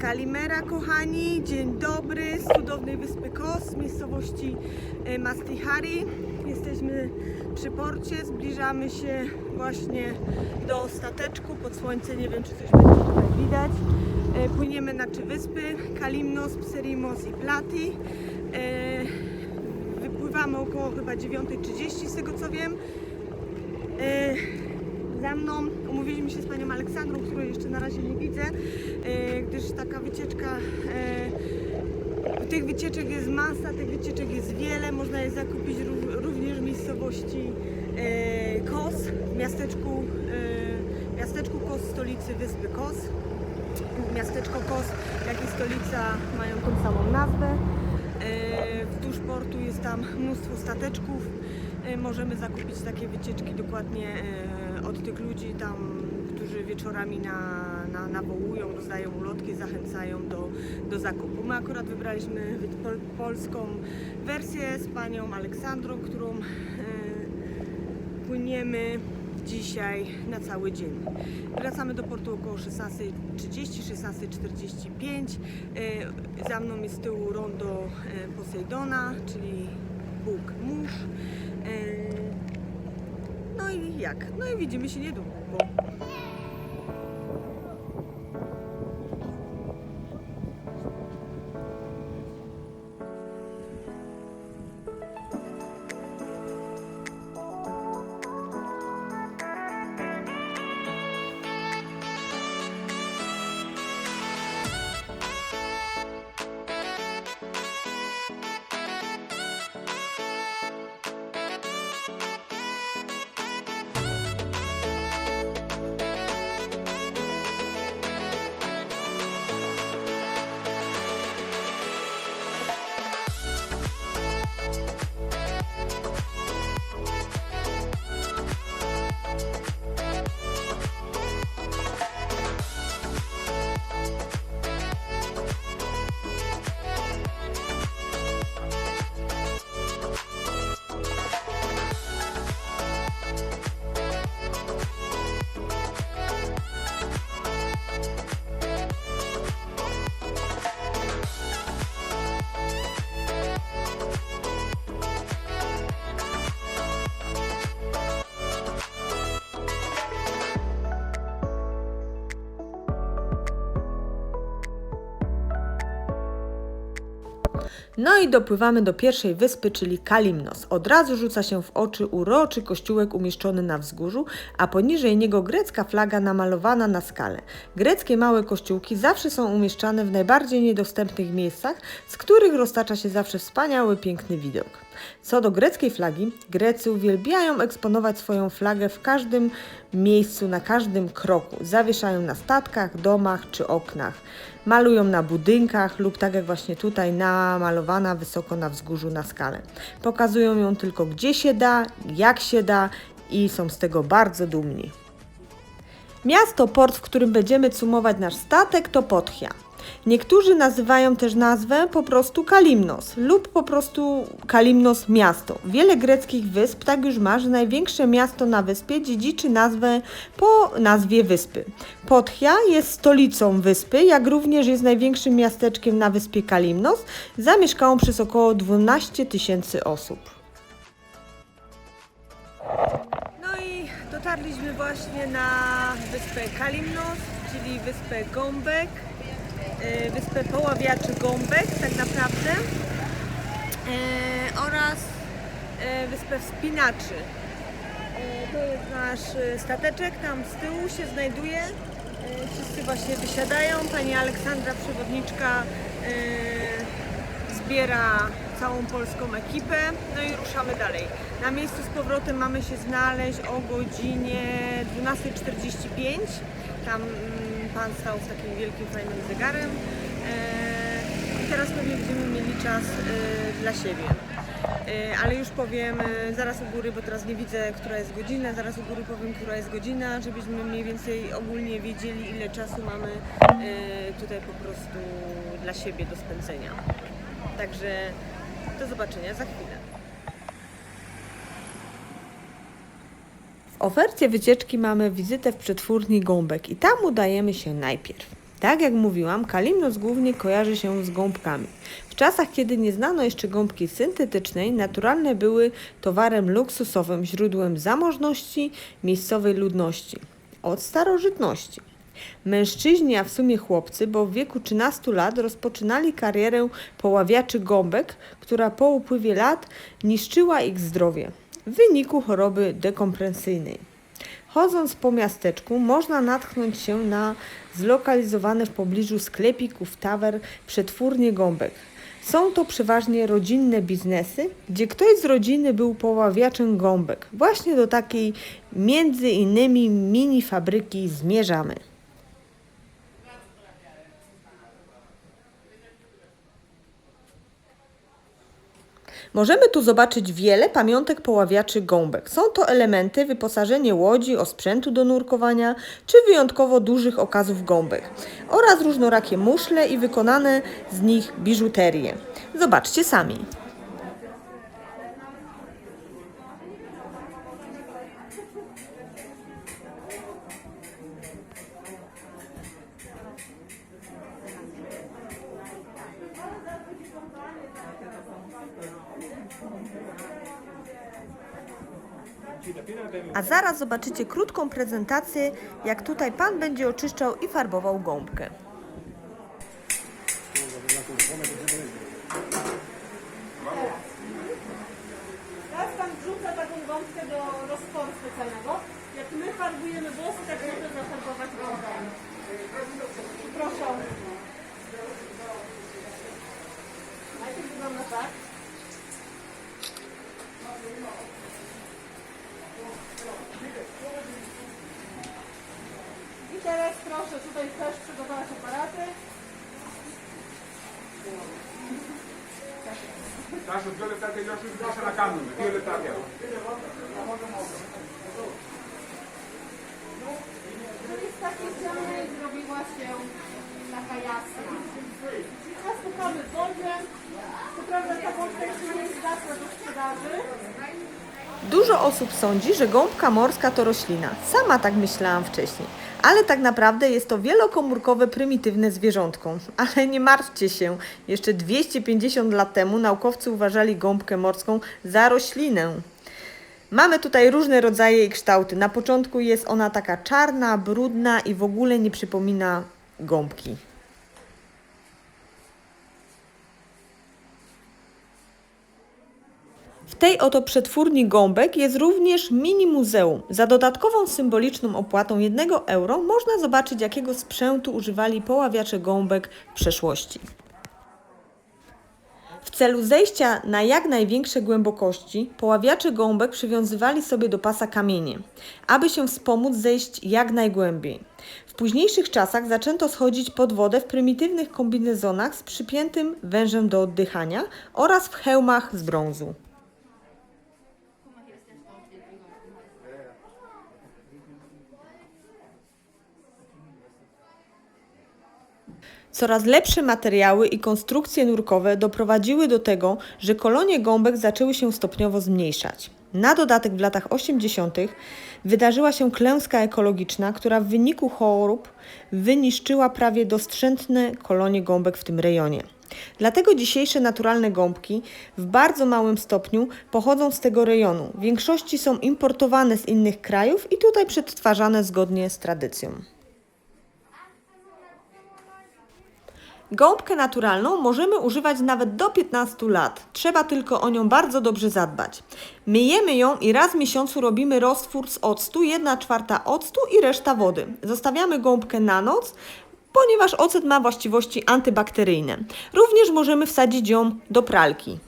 Kalimera, kochani, dzień dobry z cudownej wyspy Kos, miejscowości Mastihari. Jesteśmy przy porcie, zbliżamy się właśnie do stateczku pod słońce, nie wiem czy coś będzie tutaj widać. Płyniemy na 3 wyspy, Kalimnos, Pserimos i Plati. Wypływamy około chyba 9:30 z tego co wiem. Za mną umówiliśmy się z panią Aleksandrą, której jeszcze na razie nie widzę, gdyż taka wycieczka, tych wycieczek jest masa, tych wycieczek jest wiele, można je zakupić również w miejscowości Kos, w miasteczku Kos, stolicy wyspy Kos. Miasteczko Kos, jak i stolica mają tą samą nazwę. Wzdłuż portu jest tam mnóstwo stateczków. Możemy zakupić takie wycieczki dokładnie od tych ludzi tam, którzy wieczorami nawołują, rozdają ulotki, zachęcają do zakupu. My akurat wybraliśmy polską wersję z panią Aleksandrą, którą płyniemy dzisiaj na cały dzień. Wracamy do portu około 16:30, 16:45. Za mną jest z tyłu rondo Posejdona, czyli Bóg mórz. No i jak? No i widzimy się niedługo. No i dopływamy do pierwszej wyspy, czyli Kalimnos. Od razu rzuca się w oczy uroczy kościółek umieszczony na wzgórzu, a poniżej niego grecka flaga namalowana na skale. Greckie małe kościółki zawsze są umieszczane w najbardziej niedostępnych miejscach, z których roztacza się zawsze wspaniały, piękny widok. Co do greckiej flagi, Grecy uwielbiają eksponować swoją flagę w każdym miejscu, na każdym kroku. Zawieszają na statkach, domach czy oknach. Malują na budynkach lub tak jak właśnie tutaj namalowana wysoko na wzgórzu na skale. Pokazują ją tylko gdzie się da, jak się da i są z tego bardzo dumni. Miasto, port, w którym będziemy cumować nasz statek, to Pothia. Niektórzy nazywają też nazwę po prostu Kalimnos lub po prostu Kalimnos miasto. Wiele greckich wysp tak już ma, że największe miasto na wyspie dziedziczy nazwę po nazwie wyspy. Pothia jest stolicą wyspy, jak również jest największym miasteczkiem na wyspie Kalimnos, zamieszkało przez około 12 000 osób. No i dotarliśmy właśnie na wyspę Kalimnos, czyli wyspę Gąbek. Wyspę Poławiaczy Gąbek tak naprawdę oraz wyspę Wspinaczy. To jest nasz stateczek, tam z tyłu się znajduje. Wszyscy właśnie wysiadają, pani Aleksandra, przewodniczka, zbiera całą polską ekipę, no i ruszamy dalej. Na miejscu z powrotem mamy się znaleźć o godzinie 12:45. Tam pan stał z takim wielkim, fajnym zegarem. I teraz pewnie będziemy mieli czas dla siebie. Ale już powiem zaraz u góry, bo teraz nie widzę, która jest godzina, zaraz u góry powiem, która jest godzina, żebyśmy mniej więcej ogólnie wiedzieli, ile czasu mamy tutaj po prostu dla siebie do spędzenia. Także do zobaczenia za chwilę. W ofercie wycieczki mamy wizytę w przetwórni Gąbek i tam udajemy się najpierw. Tak jak mówiłam, Kalimnos głównie kojarzy się z gąbkami. W czasach, kiedy nie znano jeszcze gąbki syntetycznej, naturalne były towarem luksusowym, źródłem zamożności miejscowej ludności. Od starożytności. Mężczyźni, a w sumie chłopcy, bo w wieku 13 lat rozpoczynali karierę poławiaczy gąbek, która po upływie lat niszczyła ich zdrowie w wyniku choroby dekompresyjnej. Chodząc po miasteczku można natknąć się na zlokalizowane w pobliżu sklepików, tawer, przetwórnie gąbek. Są to przeważnie rodzinne biznesy, gdzie ktoś z rodziny był poławiaczem gąbek. Właśnie do takiej między innymi mini fabryki zmierzamy. Możemy tu zobaczyć wiele pamiątek poławiaczy gąbek. Są to elementy, wyposażenie łodzi, osprzętu do nurkowania czy wyjątkowo dużych okazów gąbek oraz różnorakie muszle i wykonane z nich biżuterię. Zobaczcie sami. A zaraz zobaczycie krótką prezentację, jak tutaj pan będzie oczyszczał i farbował gąbkę. Teraz pan wrzuca taką gąbkę do roztworu specjalnego. Jak my farbujemy włosy, tak można zafarbować gąbkę. Proszę. Najpierw wygląda tak. I teraz proszę tutaj też przygotować aparaty. Nasze fioletowe już proszę na kamień, fioletowe. Żeby z takiej ściany zrobiła się taka jasna. Teraz szukamy w wodzie. Co prawda ta wątka jeszcze nie jest zasła do sprzedaży. Dużo osób sądzi, że gąbka morska to roślina. Sama tak myślałam wcześniej. Ale tak naprawdę jest to wielokomórkowe, prymitywne zwierzątko. Ale nie martwcie się, jeszcze 250 lat temu naukowcy uważali gąbkę morską za roślinę. Mamy tutaj różne rodzaje i kształty. Na początku jest ona taka czarna, brudna i w ogóle nie przypomina gąbki. W tej oto przetwórni gąbek jest również mini muzeum. Za dodatkową symboliczną opłatą 1 euro można zobaczyć, jakiego sprzętu używali poławiacze gąbek w przeszłości. W celu zejścia na jak największe głębokości poławiacze gąbek przywiązywali sobie do pasa kamienie, aby się wspomóc zejść jak najgłębiej. W późniejszych czasach zaczęto schodzić pod wodę w prymitywnych kombinezonach z przypiętym wężem do oddychania oraz w hełmach z brązu. Coraz lepsze materiały i konstrukcje nurkowe doprowadziły do tego, że kolonie gąbek zaczęły się stopniowo zmniejszać. Na dodatek w latach 80. wydarzyła się klęska ekologiczna, która w wyniku chorób wyniszczyła prawie dostrzętne kolonie gąbek w tym rejonie. Dlatego dzisiejsze naturalne gąbki w bardzo małym stopniu pochodzą z tego rejonu. W większości są importowane z innych krajów i tutaj przetwarzane zgodnie z tradycją. Gąbkę naturalną możemy używać nawet do 15 lat. Trzeba tylko o nią bardzo dobrze zadbać. Myjemy ją i raz w miesiącu robimy roztwór z octu, 1/4 octu i reszta wody. Zostawiamy gąbkę na noc, ponieważ ocet ma właściwości antybakteryjne. Również możemy wsadzić ją do pralki.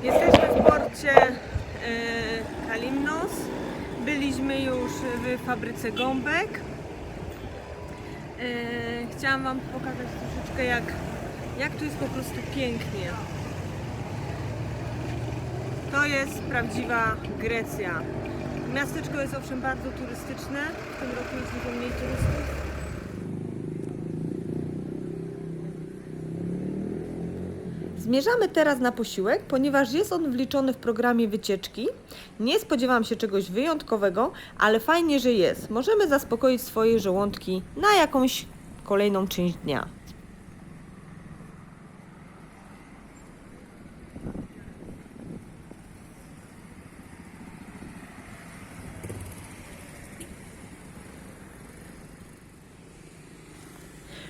Jesteśmy w porcie Kalimnos. Byliśmy już w fabryce gąbek. Chciałam Wam pokazać troszeczkę jak tu jest po prostu pięknie. To jest prawdziwa Grecja. Miasteczko jest owszem bardzo turystyczne, w tym roku jest dużo mniej turystów. Zmierzamy teraz na posiłek, ponieważ jest on wliczony w programie wycieczki. Nie spodziewam się czegoś wyjątkowego, ale fajnie, że jest. Możemy zaspokoić swoje żołądki na jakąś kolejną część dnia.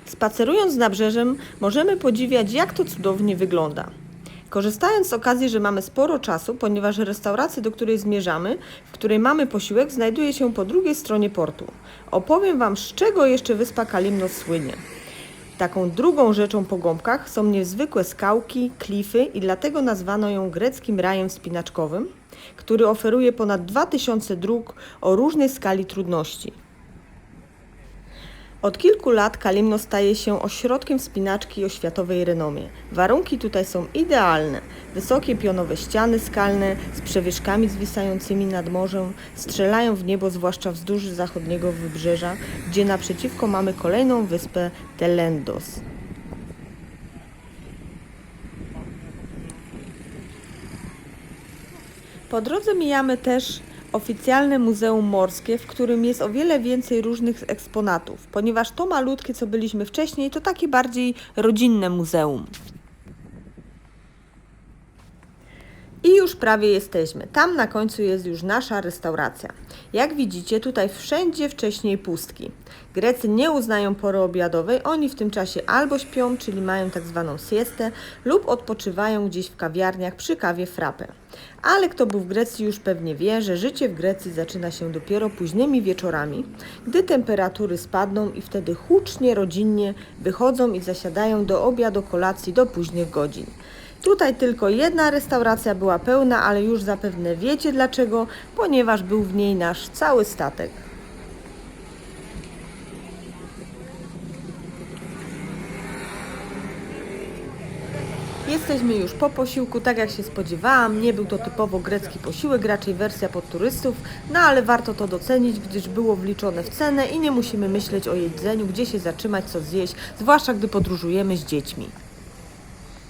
Spacerując nabrzeżem, możemy podziwiać, jak to cudownie wygląda. Korzystając z okazji, że mamy sporo czasu, ponieważ restauracja, do której zmierzamy, w której mamy posiłek, znajduje się po drugiej stronie portu. Opowiem Wam, z czego jeszcze wyspa Kalymnos słynie. Taką drugą rzeczą po gąbkach są niezwykłe skałki, klify i dlatego nazwano ją greckim rajem wspinaczkowym, który oferuje ponad 2000 dróg o różnej skali trudności. Od kilku lat Kalymnos staje się ośrodkiem wspinaczki o światowej renomie. Warunki tutaj są idealne. Wysokie pionowe ściany skalne z przewyżkami zwisającymi nad morzem strzelają w niebo, zwłaszcza wzdłuż zachodniego wybrzeża, gdzie naprzeciwko mamy kolejną wyspę Telendos. Po drodze mijamy też oficjalne muzeum morskie, w którym jest o wiele więcej różnych eksponatów, ponieważ to malutkie, co byliśmy wcześniej, to takie bardziej rodzinne muzeum. I już prawie jesteśmy. Tam na końcu jest już nasza restauracja. Jak widzicie, tutaj wszędzie wcześniej pustki. Grecy nie uznają pory obiadowej, oni w tym czasie albo śpią, czyli mają tak zwaną siestę, lub odpoczywają gdzieś w kawiarniach przy kawie frappe. Ale kto był w Grecji, już pewnie wie, że życie w Grecji zaczyna się dopiero późnymi wieczorami, gdy temperatury spadną i wtedy hucznie, rodzinnie wychodzą i zasiadają do obiadu, kolacji do późnych godzin. Tutaj tylko jedna restauracja była pełna, ale już zapewne wiecie dlaczego, ponieważ był w niej nasz cały statek. Jesteśmy już po posiłku, tak jak się spodziewałam, nie był to typowo grecki posiłek, raczej wersja pod turystów, no ale warto to docenić, gdyż było wliczone w cenę i nie musimy myśleć o jedzeniu, gdzie się zatrzymać, co zjeść, zwłaszcza gdy podróżujemy z dziećmi.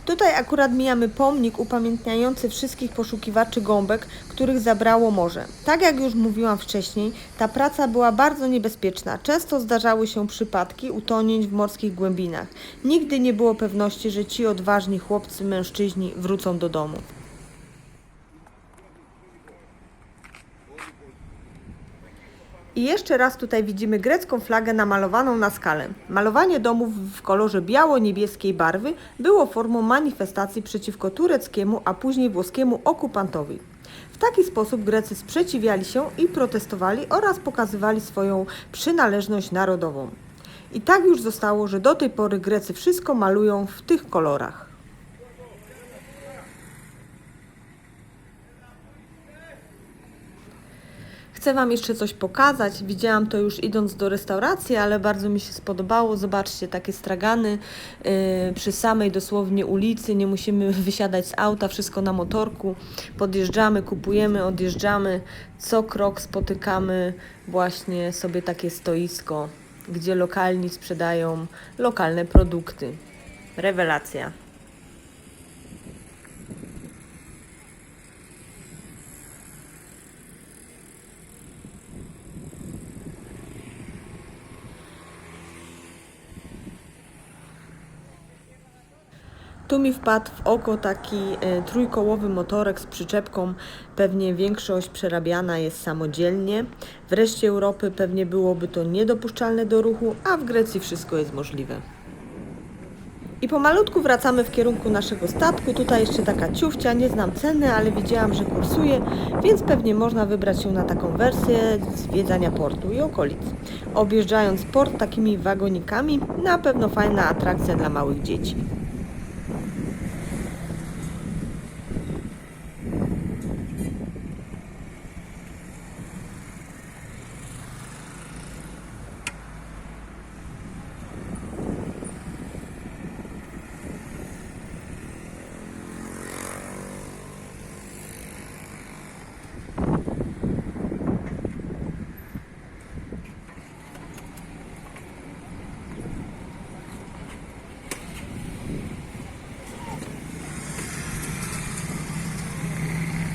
Tutaj akurat mijamy pomnik upamiętniający wszystkich poszukiwaczy gąbek, których zabrało morze. Tak jak już mówiłam wcześniej, ta praca była bardzo niebezpieczna. Często zdarzały się przypadki utonięć w morskich głębinach. Nigdy nie było pewności, że ci odważni chłopcy, mężczyźni wrócą do domu. I jeszcze raz tutaj widzimy grecką flagę namalowaną na skale. Malowanie domów w kolorze biało-niebieskiej barwy było formą manifestacji przeciwko tureckiemu, a później włoskiemu okupantowi. W taki sposób Grecy sprzeciwiali się i protestowali oraz pokazywali swoją przynależność narodową. I tak już zostało, że do tej pory Grecy wszystko malują w tych kolorach. Chcę Wam jeszcze coś pokazać. Widziałam to już idąc do restauracji, ale bardzo mi się spodobało. Zobaczcie, takie stragany przy samej dosłownie ulicy. Nie musimy wysiadać z auta, wszystko na motorku. Podjeżdżamy, kupujemy, odjeżdżamy. Co krok spotykamy właśnie sobie takie stoisko, gdzie lokalni sprzedają lokalne produkty. Rewelacja. Tu mi wpadł w oko taki trójkołowy motorek z przyczepką. Pewnie większość przerabiana jest samodzielnie. W reszcie Europy pewnie byłoby to niedopuszczalne do ruchu, a w Grecji wszystko jest możliwe. I pomalutku wracamy w kierunku naszego statku. Tutaj jeszcze taka ciufcia, nie znam ceny, ale widziałam, że kursuje, więc pewnie można wybrać się na taką wersję zwiedzania portu i okolic. Objeżdżając port takimi wagonikami, na pewno fajna atrakcja dla małych dzieci.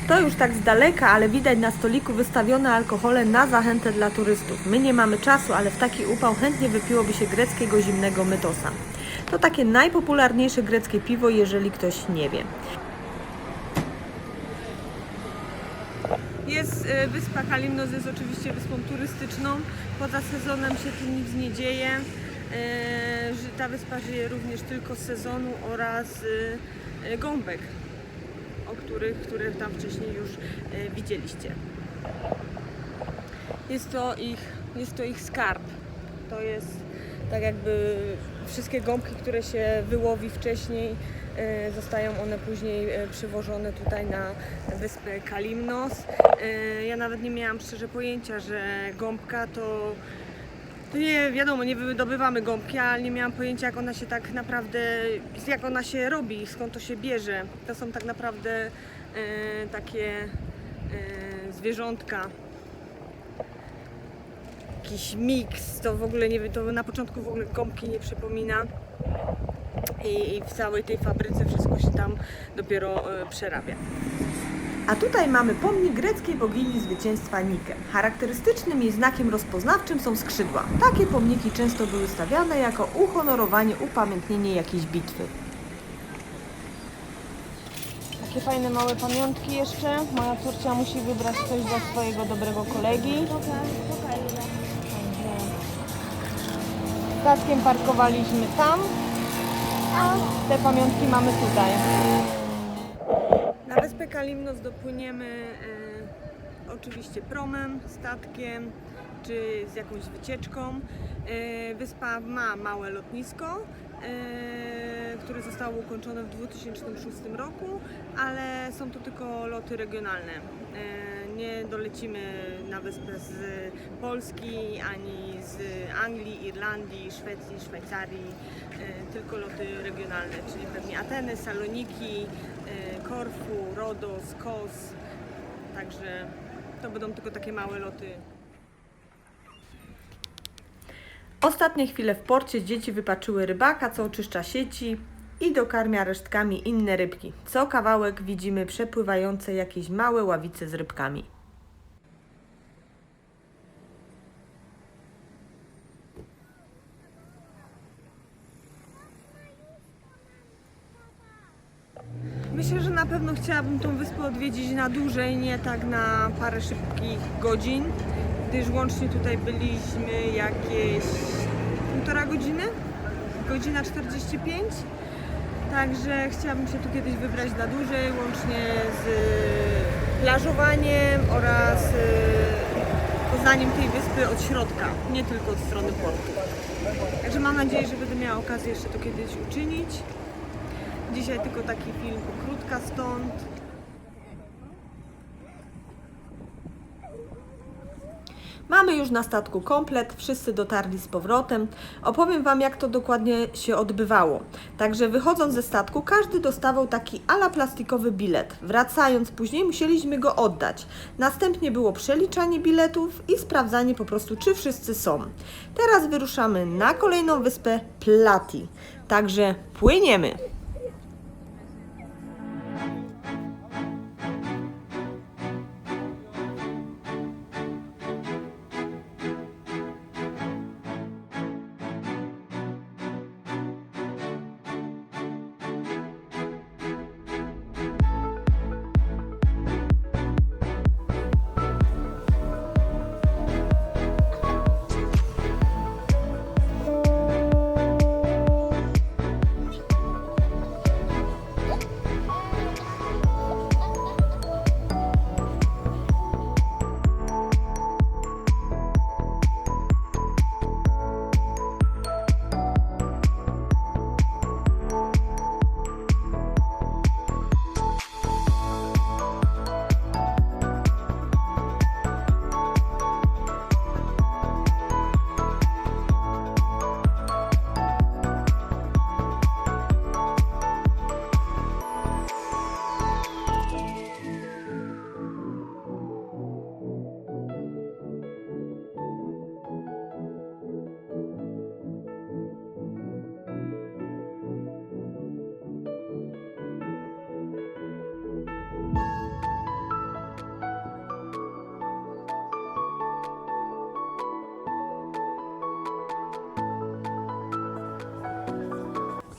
To już tak z daleka, ale widać na stoliku wystawione alkohole na zachętę dla turystów. My nie mamy czasu, ale w taki upał chętnie wypiłoby się greckiego zimnego mytosa. To takie najpopularniejsze greckie piwo, jeżeli ktoś nie wie. Jest wyspa Kalimnos, jest oczywiście wyspą turystyczną. Poza sezonem się tu nic nie dzieje. Ta wyspa żyje również tylko z sezonu oraz gąbek, które tam wcześniej już widzieliście. Jest to ich skarb. To jest tak jakby wszystkie gąbki, które się wyłowi wcześniej, zostają one później przywożone tutaj na wyspę Kalimnos. Ja nawet nie miałam szczerze pojęcia, że gąbka to nie wiadomo, nie wydobywamy gąbki, ale nie miałam pojęcia, jak ona się tak naprawdę, jak ona się robi, skąd to się bierze. To są tak naprawdę takie zwierzątka. Jakiś miks, to w ogóle nie, to na początku w ogóle gąbki nie przypomina. I w całej tej fabryce wszystko się tam dopiero przerabia. A tutaj mamy pomnik greckiej bogini zwycięstwa Nike. Charakterystycznym jej znakiem rozpoznawczym są skrzydła. Takie pomniki często były stawiane jako uhonorowanie, upamiętnienie jakiejś bitwy. Takie fajne małe pamiątki jeszcze. Moja córcia musi wybrać coś dla swojego dobrego kolegi. Statkiem parkowaliśmy tam, a te pamiątki mamy tutaj. Na wyspę Kalimnos dopłyniemy oczywiście promem, statkiem czy z jakąś wycieczką. Wyspa ma małe lotnisko, które zostało ukończone w 2006 roku, ale są to tylko loty regionalne. Nie dolecimy na wyspę z Polski, ani z Anglii, Irlandii, Szwecji, Szwajcarii, tylko loty regionalne, czyli pewnie Ateny, Saloniki, Korfu, Rodos, Kos, także to będą tylko takie małe loty. Ostatnie chwile w porcie dzieci wypatrzyły rybaka, co oczyszcza sieci i dokarmia resztkami inne rybki. Co kawałek widzimy przepływające jakieś małe ławice z rybkami. Myślę, że na pewno chciałabym tą wyspę odwiedzić na dłużej, nie tak na parę szybkich godzin, gdyż łącznie tutaj byliśmy jakieś 1,5 godziny, godzina 45. Także chciałabym się tu kiedyś wybrać na dłużej, łącznie z plażowaniem oraz poznaniem tej wyspy od środka, nie tylko od strony portu. Także mam nadzieję, że będę miała okazję jeszcze to kiedyś uczynić. Dzisiaj tylko taki film pokrótka stąd. Mamy już na statku komplet, wszyscy dotarli z powrotem. Opowiem Wam, jak to dokładnie się odbywało. Także wychodząc ze statku, każdy dostawał taki ala plastikowy bilet. Wracając później musieliśmy go oddać. Następnie było przeliczanie biletów i sprawdzanie po prostu, czy wszyscy są. Teraz wyruszamy na kolejną wyspę Plati. Także płyniemy!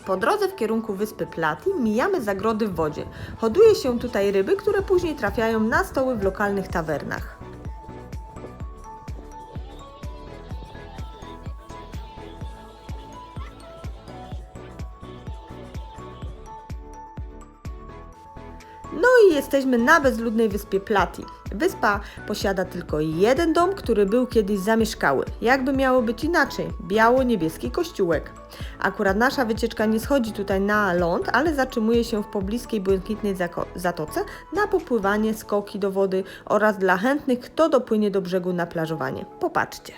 Po drodze w kierunku wyspy Plati mijamy zagrody w wodzie. Hoduje się tutaj ryby, które później trafiają na stoły w lokalnych tawernach. No i jesteśmy na bezludnej wyspie Plati. Wyspa posiada tylko jeden dom, który był kiedyś zamieszkały. Jakby miało być inaczej? Biało-niebieski kościółek. Akurat nasza wycieczka nie schodzi tutaj na ląd, ale zatrzymuje się w pobliskiej błękitnej zatoce na popływanie, skoki do wody oraz dla chętnych, kto dopłynie do brzegu na plażowanie. Popatrzcie.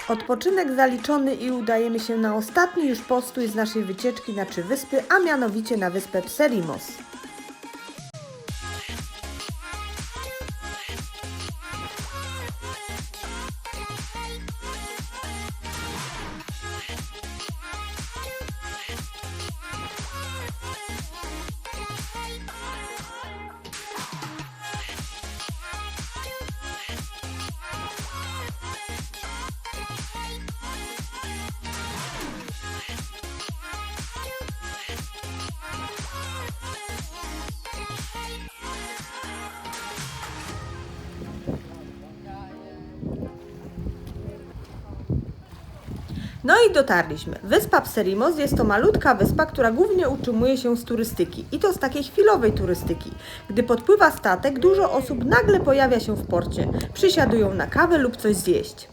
Odpoczynek zaliczony i udajemy się na ostatni już postój z naszej wycieczki na 3 wyspy, a mianowicie na wyspę Pserimos. No i dotarliśmy. Wyspa Pserimos jest to malutka wyspa, która głównie utrzymuje się z turystyki. I to z takiej chwilowej turystyki. Gdy podpływa statek, dużo osób nagle pojawia się w porcie. Przysiadują na kawę lub coś zjeść.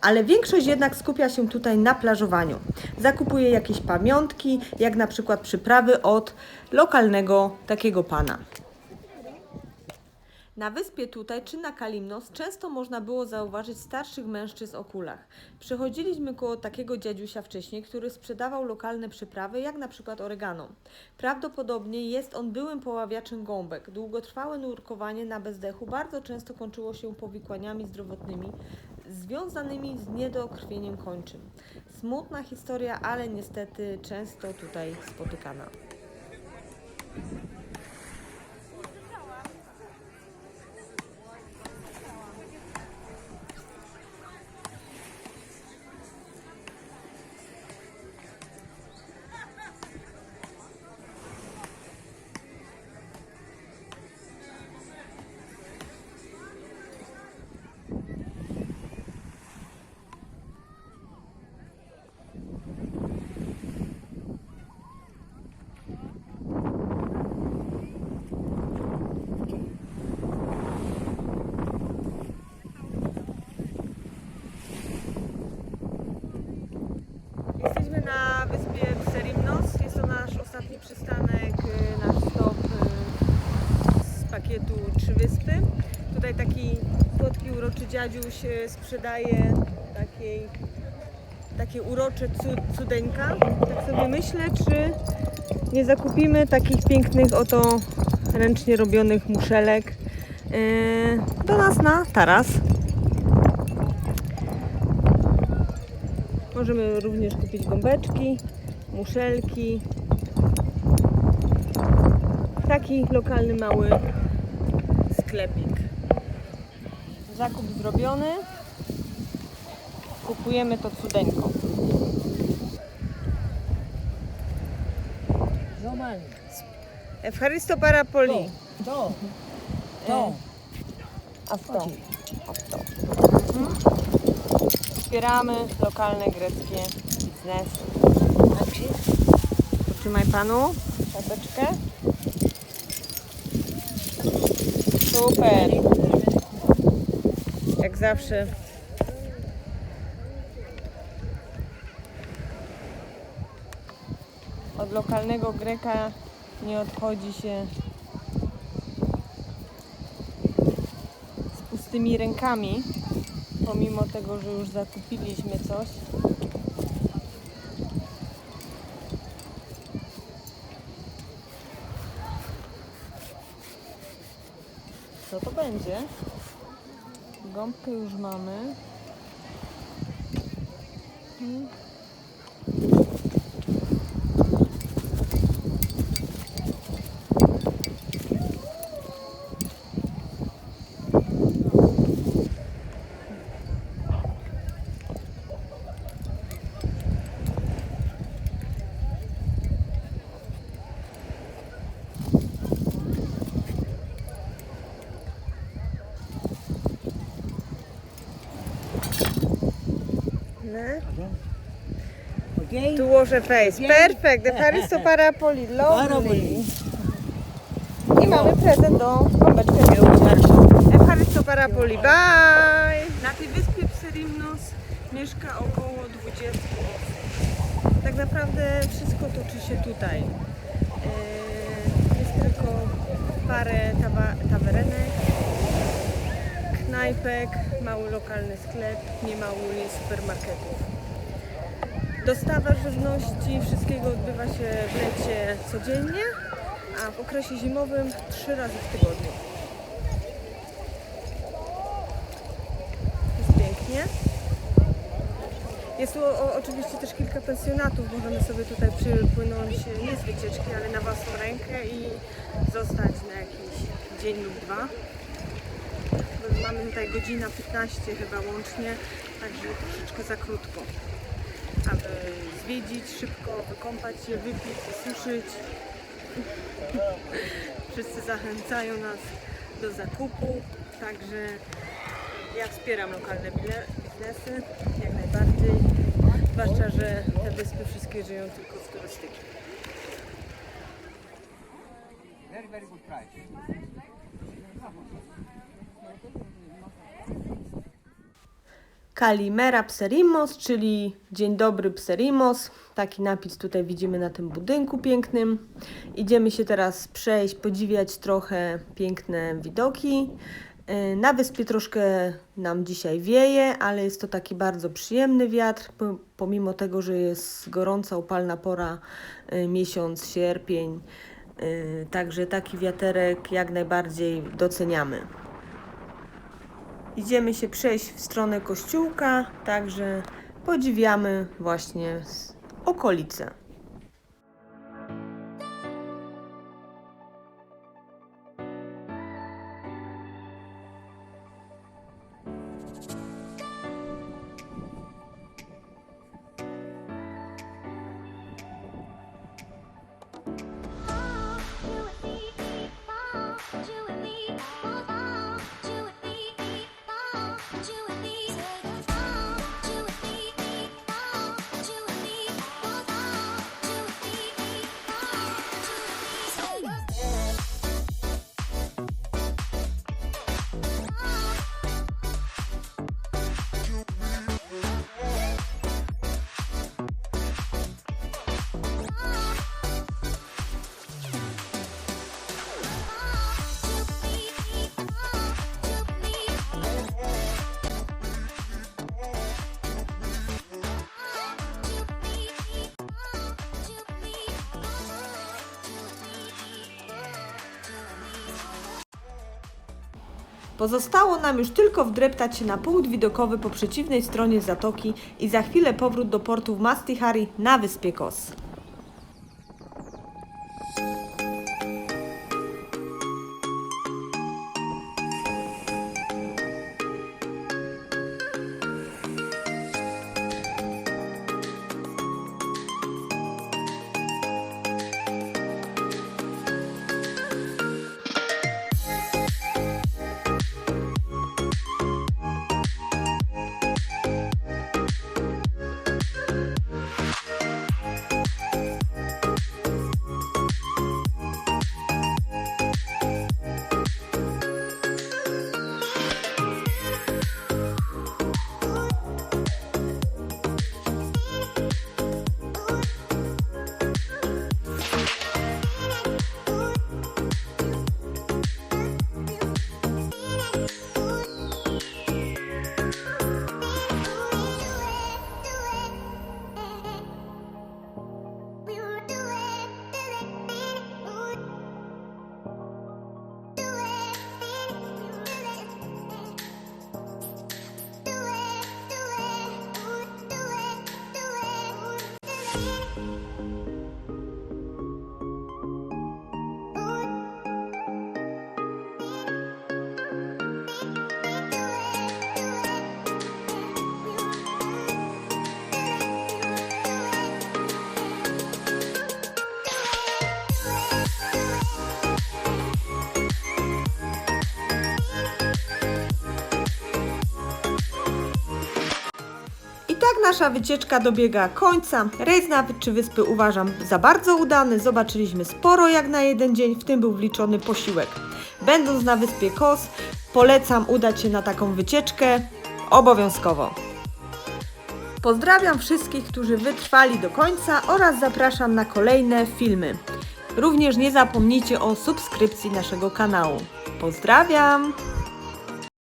Ale większość jednak skupia się tutaj na plażowaniu. Zakupuje jakieś pamiątki, jak na przykład przyprawy od lokalnego takiego pana. Na wyspie tutaj, czy na Kalimnos, często można było zauważyć starszych mężczyzn o kulach. Przychodziliśmy koło takiego dziadziusia wcześniej, który sprzedawał lokalne przyprawy, jak na przykład oregano. Prawdopodobnie jest on byłym poławiaczem gąbek. Długotrwałe nurkowanie na bezdechu bardzo często kończyło się powikłaniami zdrowotnymi związanymi z niedokrwieniem kończyn. Smutna historia, ale niestety często tutaj spotykana. Jesteśmy na wyspie Pserimnos. Jest to nasz ostatni przystanek, nasz stop z pakietu 3 wyspy. Tutaj taki słodki, uroczy dziadziuś sprzedaje takie urocze cudeńka. Tak sobie myślę, czy nie zakupimy takich pięknych oto ręcznie robionych muszelek do nas na taras. Możemy również kupić gąbeczki, muszelki. Taki lokalny mały sklepik. Zakup zrobiony. Kupujemy to cudeńko. Normalnie. Evcharisto Parapoli. To. To. A w to. A w to. Wspieramy lokalne greckie biznesy. Potrzymaj panu czapeczkę. Super. Jak zawsze. Od lokalnego Greka nie odchodzi się z pustymi rękami, pomimo tego, że już zakupiliśmy coś. Co to będzie? Gąbkę już mamy. Okay? Tu wash a face. Perfect. Evcharisto Parapoli. Lovely. Parapoli. I mamy prezent do gąbeczkę. Evcharisto Parapoli. Bye! Na tej wyspie Pserimnos mieszka około 20 osób. Tak naprawdę wszystko toczy się tutaj. Jest tylko parę tawerenek, knajpek, mały lokalny sklep, niemały supermarketów. Dostawa żywności, wszystkiego odbywa się w lecie codziennie, a w okresie zimowym 3 razy w tygodniu. Jest pięknie. Jest tu oczywiście też kilka pensjonatów, możemy sobie tutaj przypłynąć nie z wycieczki, ale na własną rękę i zostać na jakiś dzień lub dwa. Mamy tutaj godzina 15 chyba łącznie, także troszeczkę za krótko, aby zwiedzić szybko, wykąpać się, wypić, wysuszyć. Wszyscy zachęcają nas do zakupu, także ja wspieram lokalne biznesy jak najbardziej, zwłaszcza, że te wyspy wszystkie żyją tylko z turystyki. Very, very good price. Kalimera Pserimos, czyli Dzień dobry Pserimos. Taki napis tutaj widzimy na tym budynku pięknym. Idziemy się teraz przejść, podziwiać trochę piękne widoki. Na wyspie troszkę nam dzisiaj wieje, ale jest to taki bardzo przyjemny wiatr, pomimo tego, że jest gorąca, upalna pora, miesiąc sierpień. Także taki wiaterek jak najbardziej doceniamy. Idziemy się przejść w stronę kościółka, także podziwiamy właśnie okolice. Pozostało nam już tylko wdreptać się na punkt widokowy po przeciwnej stronie zatoki i za chwilę powrót do portu w Mastihari na wyspie Kos. I tak nasza wycieczka dobiega końca. Rejs na wyspy uważam za bardzo udany. Zobaczyliśmy sporo jak na jeden dzień, w tym był wliczony posiłek. Będąc na wyspie Kos, polecam udać się na taką wycieczkę obowiązkowo. Pozdrawiam wszystkich, którzy wytrwali do końca oraz zapraszam na kolejne filmy. Również nie zapomnijcie o subskrypcji naszego kanału. Pozdrawiam!